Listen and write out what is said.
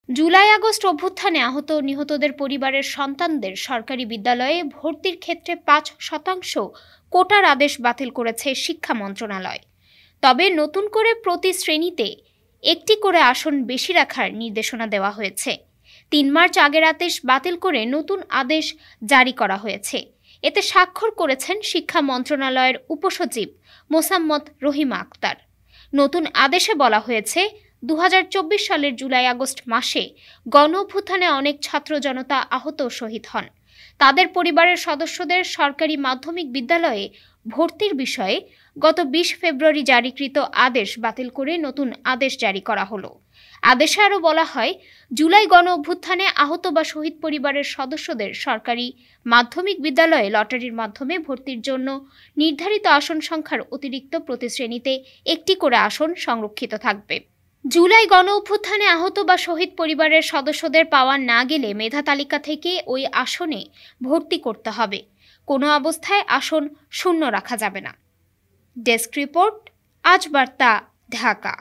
July August অভ্যুত্থানে আহত ও নিহতদের পরিবারের সন্তানদের সরকারি বিদ্যালয়ে ভর্তির ক্ষেত্রে ৫% কোটার আদেশ বাতিল করেছে শিক্ষা মন্ত্রণালয়। তবে নতুন করে প্রতি শ্রেণীতে একটি করে আসন বেশি রাখার নির্দেশনা দেওয়া হয়েছে। ৩ মার্চ আগের আদেশ বাতিল করে নতুন আদেশ জারি করা হয়েছে। এতে স্বাক্ষর করেছেন শিক্ষা মন্ত্রণালয়ের উপসচিব মোসাম্মৎ রহিমা আক্তার। নতুন আদেশে বলা হয়েছে, ২০২৪ সালের জুলাই আগস্ট মাসে গণ অভ্যুত্থানে অনেক ছাত্র জনতা আহত ও শহীদ হন। তাদের পরিবারের সদস্যদের সরকারি মাধ্যমিক বিদ্যালয়ে ভর্তির বিষয়ে গত ২০ ফেব্রুয়ারি জারিকৃত আদেশ বাতিল করে নতুন আদেশ জারি করা হলো। আদেশে আরও বলা হয়, জুলাই গণ অভ্যুত্থানে আহত বা শহীদ পরিবারের সদস্যদের সরকারি মাধ্যমিক বিদ্যালয়ে লটারির মাধ্যমে ভর্তির জন্য নির্ধারিত আসন সংখ্যার অতিরিক্ত প্রতি শ্রেণীতে একটি করে আসন সংরক্ষিত থাকবে। জুলাই গণ অভ্যুত্থানে আহত বা শহীদ পরিবারের সদস্যদের পাওয়া না গেলে মেধা তালিকা থেকে ওই আসনে ভর্তি করতে হবে। কোনো অবস্থায় আসন শূন্য রাখা যাবে না। ডেস্ক রিপোর্ট, আজ বার্তা, ঢাকা।